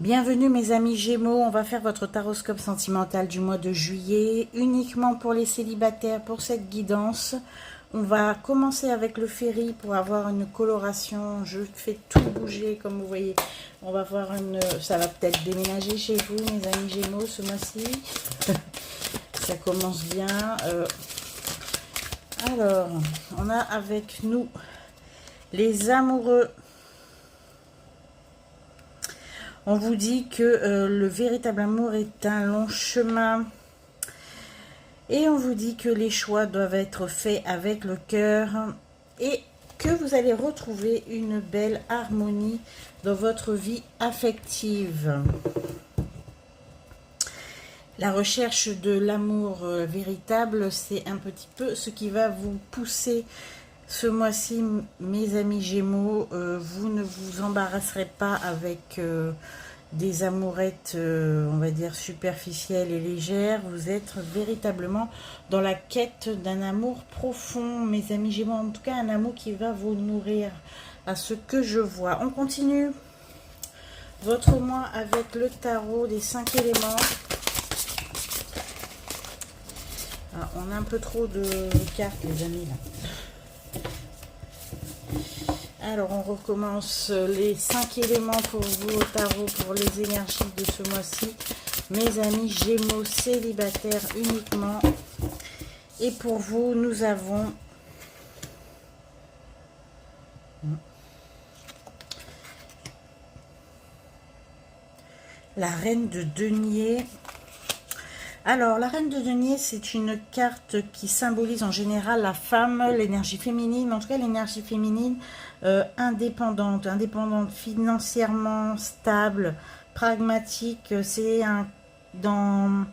Bienvenue mes amis Gémeaux, on va faire votre taroscope sentimental du mois de juillet, uniquement pour les célibataires pour cette guidance. On va commencer avec le ferry pour avoir une coloration, je fais tout bouger comme vous voyez. On va voir ça va peut-être déménager chez vous mes amis Gémeaux ce mois-ci. Ça commence bien. Alors, on a avec nous les amoureux. On vous dit que le véritable amour est un long chemin. Et on vous dit que les choix doivent être faits avec le cœur. Et que vous allez retrouver une belle harmonie dans votre vie affective. La recherche de l'amour véritable, c'est un petit peu ce qui va vous pousser ce mois-ci, mes amis Gémeaux. Vous ne vous embarrasserez pas avec des amourettes, on va dire, superficielles et légères. Vous êtes véritablement dans la quête d'un amour profond, mes amis Gémeaux. En tout cas, un amour qui va vous nourrir, à ce que je vois. On continue votre mois avec le tarot des 5 éléments. Ah, on a un peu trop de cartes, les amis, là. Alors, on recommence les 5 éléments pour vous au tarot, pour les énergies de ce mois-ci. Mes amis Gémeaux célibataires uniquement. Et pour vous, nous avons la reine de denier. Alors, la reine de denier, c'est une carte qui symbolise en général la femme, l'énergie féminine, en tout cas l'énergie féminine indépendante financièrement, stable, pragmatique. C'est dans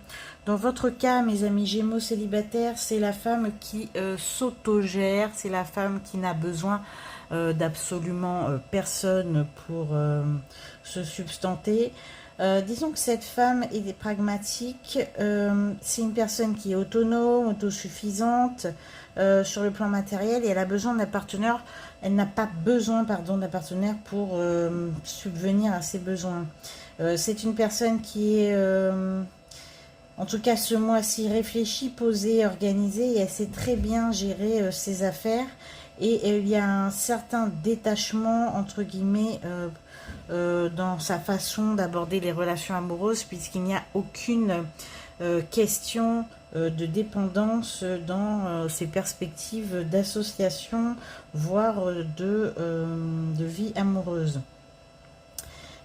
votre cas, mes amis Gémeaux célibataires, c'est la femme qui s'autogère, c'est la femme qui n'a besoin d'absolument personne pour se substanter. Disons que cette femme est pragmatique, c'est une personne qui est autonome, autosuffisante sur le plan matériel, et elle a besoin d'un partenaire, elle n'a pas besoin d'un partenaire pour subvenir à ses besoins. C'est une personne qui est, en tout cas ce mois-ci, réfléchie, posée, organisée, et elle sait très bien gérer ses affaires, et il y a un certain détachement, entre guillemets, dans sa façon d'aborder les relations amoureuses, puisqu'il n'y a aucune question de dépendance dans ses perspectives d'association, voire de vie amoureuse.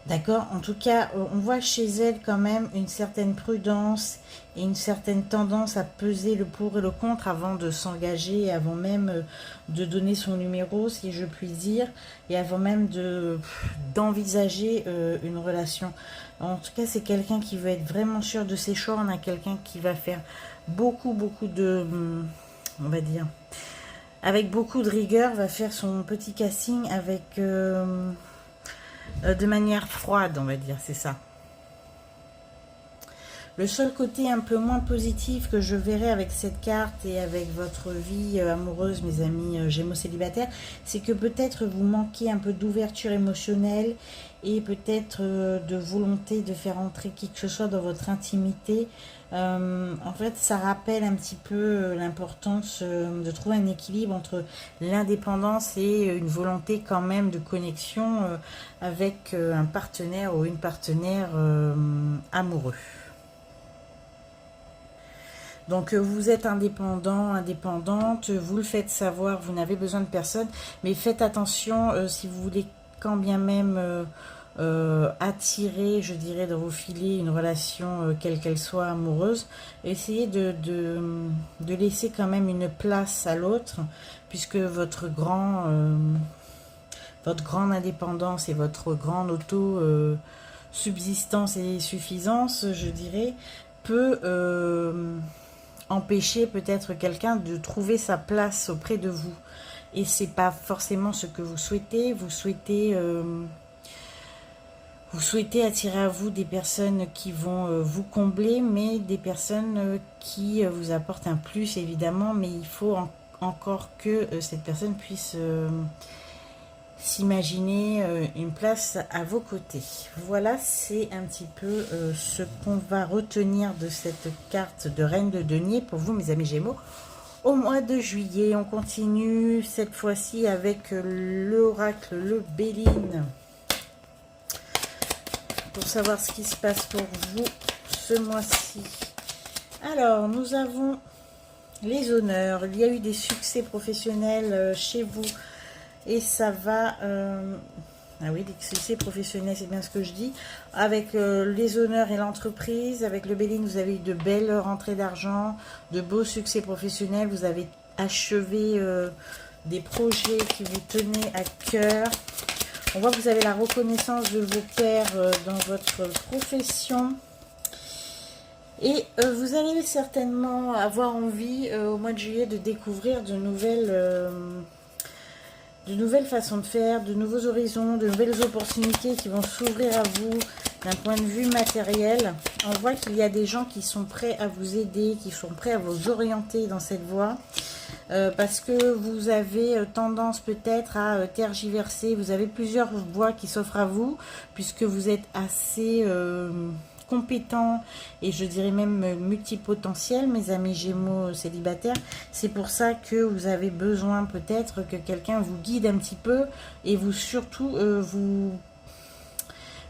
D'accord? En tout cas, on voit chez elle quand même une certaine prudence et une certaine tendance à peser le pour et le contre avant de s'engager, avant même de donner son numéro, si je puis dire, et avant même d'envisager une relation. En tout cas, c'est quelqu'un qui veut être vraiment sûr de ses choix. On a quelqu'un qui va faire beaucoup de, on va dire, avec beaucoup de rigueur, va faire son petit casting avec... de manière froide, on va dire, c'est ça. Le seul côté un peu moins positif que je verrai avec cette carte et avec votre vie amoureuse, mes amis Gémeaux célibataires, c'est que peut-être vous manquez un peu d'ouverture émotionnelle et peut-être de volonté de faire entrer qui que ce soit dans votre intimité. En fait, ça rappelle un petit peu l'importance de trouver un équilibre entre l'indépendance et une volonté quand même de connexion avec un partenaire ou une partenaire amoureux. Donc vous êtes indépendant, indépendante, vous le faites savoir, vous n'avez besoin de personne, mais faites attention si vous voulez quand bien même attirer, je dirais, dans vos filets une relation, quelle qu'elle soit, amoureuse. Essayez de laisser quand même une place à l'autre, puisque votre grande indépendance et votre grande subsistance et suffisance, je dirais, peut empêcher peut-être quelqu'un de trouver sa place auprès de vous. Et c'est pas forcément ce que vous souhaitez. Vous souhaitez attirer à vous des personnes qui vont vous combler, mais des personnes qui vous apportent un plus, évidemment, mais il faut encore que cette personne puisse s'imaginer une place à vos côtés. Voilà, c'est un petit peu ce qu'on va retenir de cette carte de Reine de Denier pour vous, mes amis Gémeaux. Au mois de juillet, on continue cette fois-ci avec l'oracle, le Béline, pour savoir ce qui se passe pour vous ce mois-ci. Alors, nous avons les honneurs. Il y a eu des succès professionnels chez vous et ça va... Ah oui, des succès professionnels, c'est bien ce que je dis. Avec les honneurs et l'entreprise, avec le Béline, vous avez eu de belles rentrées d'argent, de beaux succès professionnels. Vous avez achevé des projets qui vous tenaient à cœur. On voit que vous avez la reconnaissance de vos pairs dans votre profession. Et vous allez certainement avoir envie au mois de juillet de découvrir de nouvelles façons de faire, de nouveaux horizons, de nouvelles opportunités qui vont s'ouvrir à vous d'un point de vue matériel. On voit qu'il y a des gens qui sont prêts à vous aider, qui sont prêts à vous orienter dans cette voie. Parce que vous avez tendance peut-être à tergiverser. Vous avez plusieurs voies qui s'offrent à vous, puisque vous êtes assez compétent et je dirais même multipotentiel, mes amis Gémeaux célibataires. C'est pour ça que vous avez besoin peut-être que quelqu'un vous guide un petit peu et vous surtout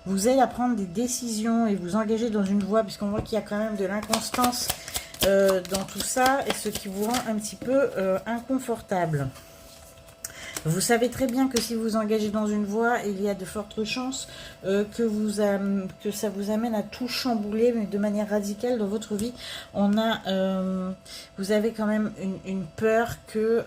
vous aide à prendre des décisions et vous engager dans une voie, puisqu'on voit qu'il y a quand même de l'inconstance dans tout ça, et ce qui vous rend un petit peu inconfortable. Vous savez très bien que si vous vous engagez dans une voie, il y a de fortes chances que ça vous amène à tout chambouler, mais de manière radicale dans votre vie. Vous avez quand même une peur que,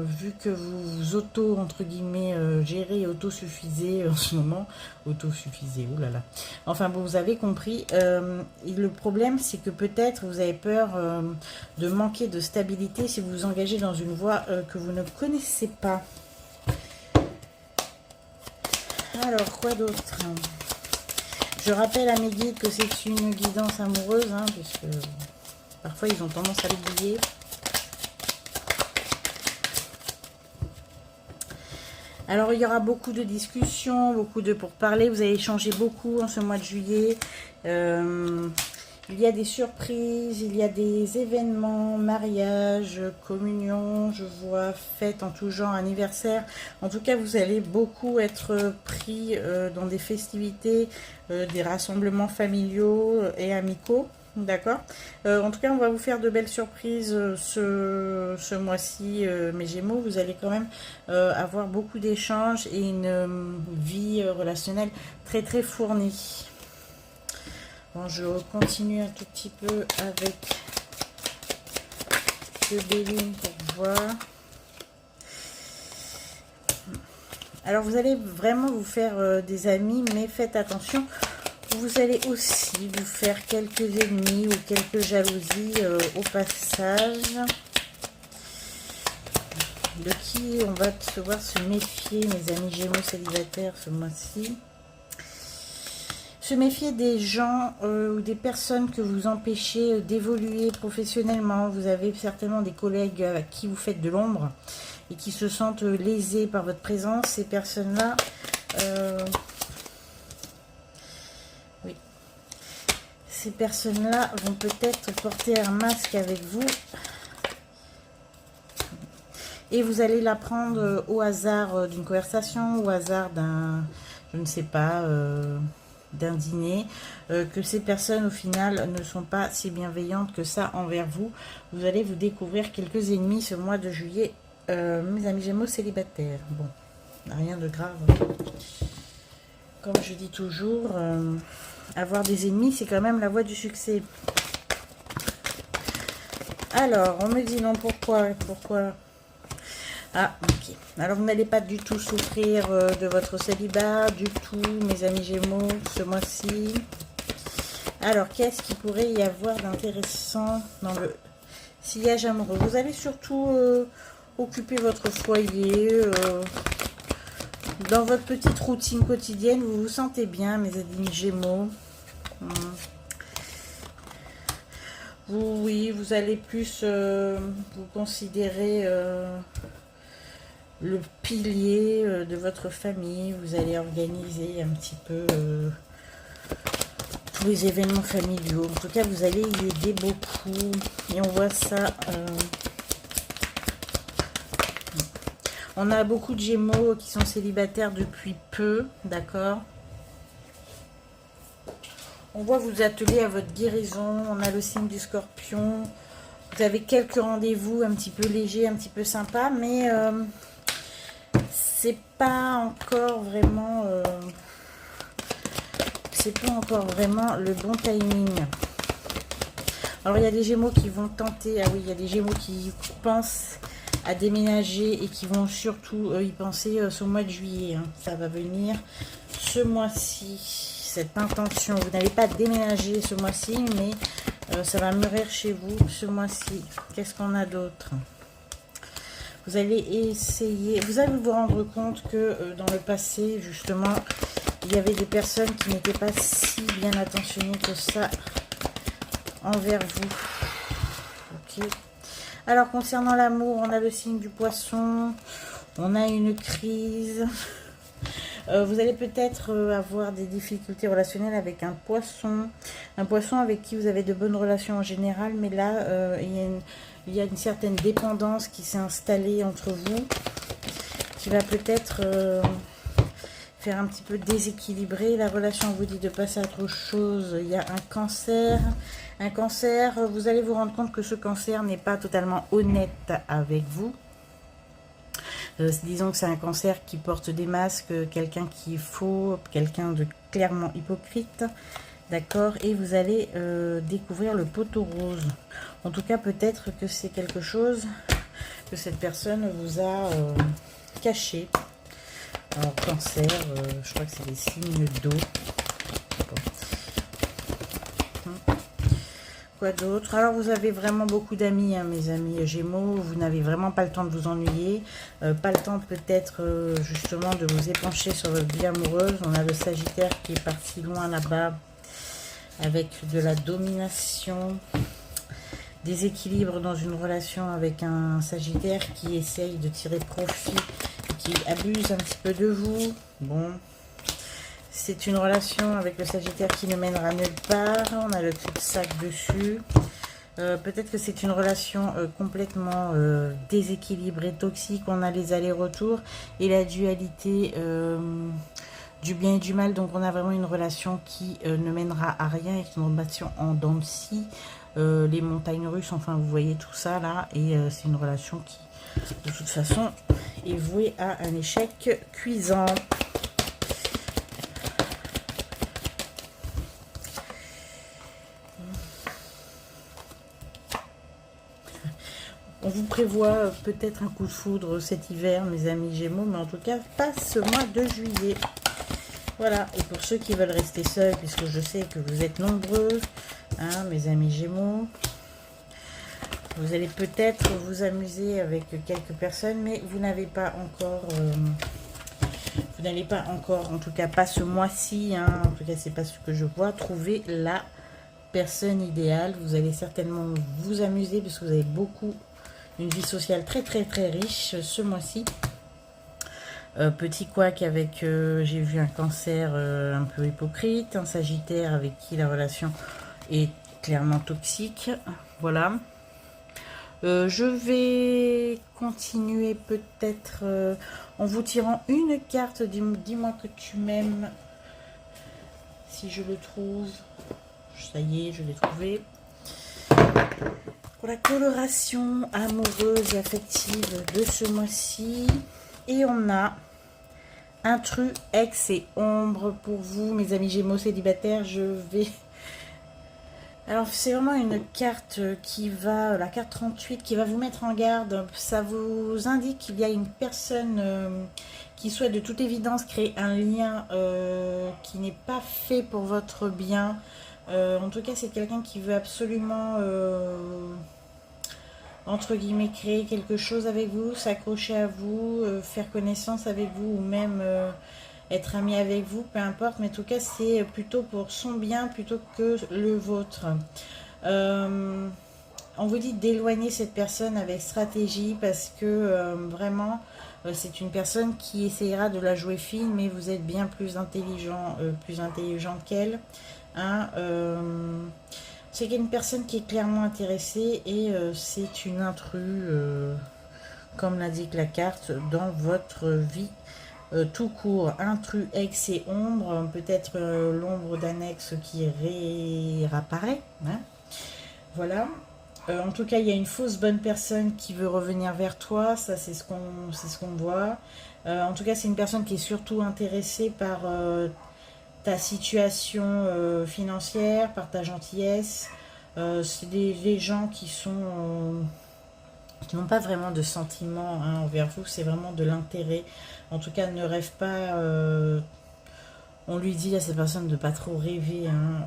vu que vous vous entre guillemets, gérez et autosuffisez en ce moment, autosuffisez, oulala. Enfin bon, vous avez compris. Le problème, c'est que peut-être vous avez peur de manquer de stabilité si vous vous engagez dans une voie que vous ne connaissez pas. Alors, quoi d'autre? Je rappelle à mes guides que c'est une guidance amoureuse, hein, puisque parfois ils ont tendance à l'oublier. Alors, il y aura beaucoup de discussions, beaucoup de pourparlers. Vous allez échanger beaucoup en ce mois de juillet. Il y a des surprises, il y a des événements, mariage, communion, je vois, fêtes en tout genre, anniversaire. En tout cas, vous allez beaucoup être pris dans des festivités, des rassemblements familiaux et amicaux. D'accord. En tout cas, on va vous faire de belles surprises ce mois-ci, mes Gémeaux. Vous allez quand même avoir beaucoup d'échanges et une vie relationnelle très très fournie. Bon, je continue un tout petit peu avec le Béline pour voir. Alors, vous allez vraiment vous faire des amis, mais faites attention. Vous allez aussi vous faire quelques ennemis ou quelques jalousies au passage. De qui on va devoir se méfier, mes amis Gémeaux célibataires, ce mois-ci? Se méfier des gens ou des personnes que vous empêchez d'évoluer professionnellement. Vous avez certainement des collègues à qui vous faites de l'ombre et qui se sentent lésés par votre présence. Ces personnes-là, oui, ces personnes-là vont peut-être porter un masque avec vous. Et vous allez l'apprendre au hasard d'une conversation, au hasard d'un, je ne sais pas, d'un dîner, que ces personnes au final ne sont pas si bienveillantes que ça envers vous. Vous allez vous découvrir quelques ennemis ce mois de juillet, mes amis Gémeaux célibataires. Bon, rien de grave. Comme je dis toujours, avoir des ennemis, c'est quand même la voie du succès. Alors, on me dit non, pourquoi Ah, ok. Alors, vous n'allez pas du tout souffrir de votre célibat, du tout, mes amis Gémeaux, ce mois-ci. Alors, qu'est-ce qu'il pourrait y avoir d'intéressant dans le sillage amoureux? Vous allez surtout occuper votre foyer, dans votre petite routine quotidienne. Vous vous sentez bien, mes amis Gémeaux. Oui, vous allez plus vous considérer... le pilier de votre famille. Vous allez organiser un petit peu tous les événements familiaux. En tout cas, vous allez y aider beaucoup. Et on voit ça... on a beaucoup de Gémeaux qui sont célibataires depuis peu, d'accord? On voit vous atteler à votre guérison. On a le signe du Scorpion. Vous avez quelques rendez-vous un petit peu légers, un petit peu sympas, mais c'est pas encore vraiment... c'est pas encore vraiment le bon timing. Alors, il y a des Gémeaux qui vont tenter... Ah oui, il y a des Gémeaux qui pensent à déménager et qui vont surtout y penser ce mois de juillet. Hein. Ça va venir ce mois-ci, cette intention. Vous n'allez pas déménager ce mois-ci, mais ça va mûrir chez vous ce mois-ci. Qu'est-ce qu'on a d'autre? Vous allez essayer, vous allez vous rendre compte que dans le passé, justement, il y avait des personnes qui n'étaient pas si bien attentionnées que ça envers vous. Ok. Alors, concernant l'amour, on a le signe du Poisson, on a une crise. Vous allez peut-être avoir des difficultés relationnelles avec un poisson avec qui vous avez de bonnes relations en général, mais là, il y a une certaine dépendance qui s'est installée entre vous, qui va peut-être faire un petit peu déséquilibrer la relation. On vous dit de passer à autre chose. Il y a un cancer. Un cancer, vous allez vous rendre compte que ce cancer n'est pas totalement honnête avec vous. Disons que c'est un cancer qui porte des masques, quelqu'un qui est faux, quelqu'un de clairement hypocrite. D'accord? Et vous allez découvrir le poteau rose. En tout cas, peut-être que c'est quelque chose que cette personne vous a caché. Alors, cancer, je crois que c'est des signes d'eau. Quoi d'autre? Alors, vous avez vraiment beaucoup d'amis, hein, mes amis Gémeaux. Vous n'avez vraiment pas le temps de vous ennuyer. Pas le temps peut-être justement de vous épancher sur votre vie amoureuse. On a le Sagittaire qui est parti loin là-bas avec de la domination. Déséquilibre dans une relation avec un Sagittaire qui essaye de tirer profit, qui abuse un petit peu de vous. Bon, c'est une relation avec le Sagittaire qui ne mènera nulle part. On a le cul-de-sac dessus. Peut-être que c'est une relation complètement déséquilibrée, toxique. On a les allers-retours et la dualité du bien et du mal. Donc on a vraiment une relation qui ne mènera à rien, avec une relation en dents de scie. Les montagnes russes, enfin vous voyez tout ça là. Et c'est une relation qui de toute façon est vouée à un échec cuisant. On vous prévoit peut-être un coup de foudre cet hiver, mes amis Gémeaux, mais en tout cas, pas ce mois de juillet. Voilà, et pour ceux qui veulent rester seuls, puisque je sais que vous êtes nombreux, hein, mes amis Gémeaux, vous allez peut-être vous amuser avec quelques personnes, mais vous n'avez pas encore... vous n'allez pas encore, en tout cas pas ce mois-ci, hein, en tout cas c'est pas ce que je vois, trouver la personne idéale. Vous allez certainement vous amuser, parce que vous avez beaucoup... une vie sociale très très très riche ce mois-ci. Petit couac avec, j'ai vu un cancer un peu hypocrite, un Sagittaire avec qui la relation est clairement toxique. Voilà. Je vais continuer peut-être en vous tirant une carte. Dis-moi que tu m'aimes. Si je le trouve. Ça y est, je l'ai trouvé. Pour la coloration amoureuse et affective de ce mois-ci. Et on a intrus, ex et ombre pour vous, mes amis Gémeaux célibataires. Je vais... Alors, c'est vraiment une carte qui va, la carte 38, qui va vous mettre en garde. Ça vous indique qu'il y a une personne qui souhaite de toute évidence créer un lien qui n'est pas fait pour votre bien. En tout cas, c'est quelqu'un qui veut absolument... entre guillemets, créer quelque chose avec vous, s'accrocher à vous, faire connaissance avec vous, ou même être ami avec vous, peu importe, mais en tout cas c'est plutôt pour son bien plutôt que le vôtre. On vous dit d'éloigner cette personne avec stratégie, parce que vraiment c'est une personne qui essayera de la jouer fine, mais vous êtes bien plus intelligent qu'elle. Hein, c'est qu'il y a une personne qui est clairement intéressée et c'est une intruse, comme l'indique la carte, dans votre vie tout court. Intrus, ex et ombre, peut-être l'ombre d'un ex qui réapparaît. Hein, voilà. En tout cas, il y a une fausse bonne personne qui veut revenir vers toi. Ça, c'est ce qu'on voit. En tout cas, c'est une personne qui est surtout intéressée par ta situation financière, par ta gentillesse. C'est des gens qui n'ont pas vraiment de sentiments, hein, envers vous. C'est vraiment de l'intérêt. En tout cas, ne rêve pas. On lui dit à cette personne de ne pas trop rêver, hein,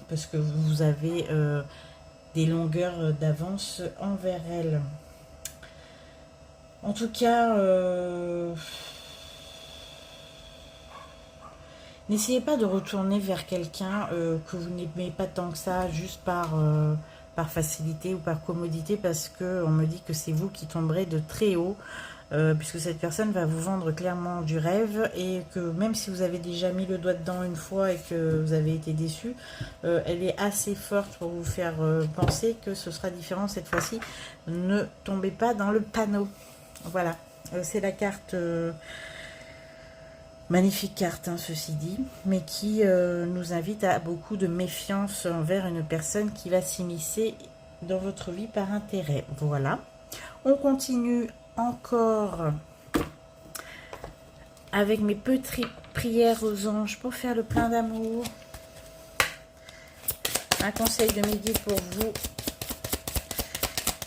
parce que vous avez des longueurs d'avance envers elle. En tout cas, n'essayez pas de retourner vers quelqu'un que vous n'aimez pas tant que ça, juste par facilité ou par commodité, parce que on me dit que c'est vous qui tomberez de très haut, puisque cette personne va vous vendre clairement du rêve, et que même si vous avez déjà mis le doigt dedans une fois et que vous avez été déçu, elle est assez forte pour vous faire penser que ce sera différent cette fois-ci. Ne tombez pas dans le panneau. Voilà, c'est la carte... magnifique carte, hein, ceci dit, mais qui nous invite à beaucoup de méfiance envers une personne qui va s'immiscer dans votre vie par intérêt. Voilà. On continue encore avec mes petites prières aux anges pour faire le plein d'amour. Un conseil de mes guides pour vous,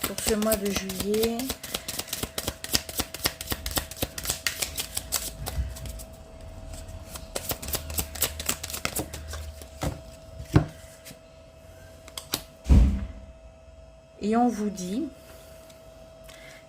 pour ce mois de juillet. Et on vous dit,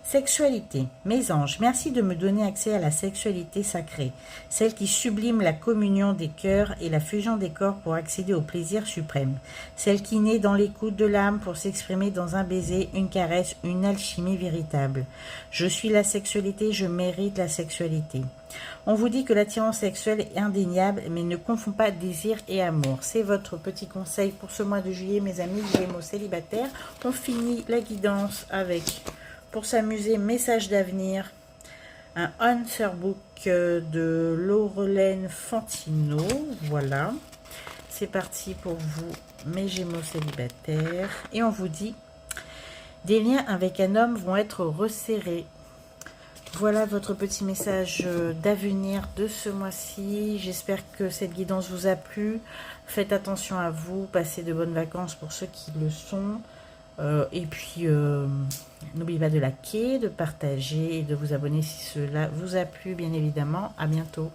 sexualité. Mes anges, merci de me donner accès à la sexualité sacrée, celle qui sublime la communion des cœurs et la fusion des corps pour accéder au plaisir suprême, celle qui naît dans l'écoute de l'âme pour s'exprimer dans un baiser, une caresse, une alchimie véritable. Je suis la sexualité, je mérite la sexualité. On vous dit que l'attirance sexuelle est indéniable, mais ne confond pas désir et amour. C'est votre petit conseil pour ce mois de juillet, mes amis Gémeaux célibataires. On finit la guidance avec, pour s'amuser, message d'avenir, un answer book de Laurelaine Fantino. Voilà, c'est parti pour vous, mes Gémeaux célibataires. Et on vous dit, des liens avec un homme vont être resserrés. Voilà votre petit message d'avenir de ce mois-ci. J'espère que cette guidance vous a plu. Faites attention à vous, passez de bonnes vacances pour ceux qui le sont. Et puis, n'oubliez pas de liker, de partager et de vous abonner si cela vous a plu, bien évidemment. À bientôt.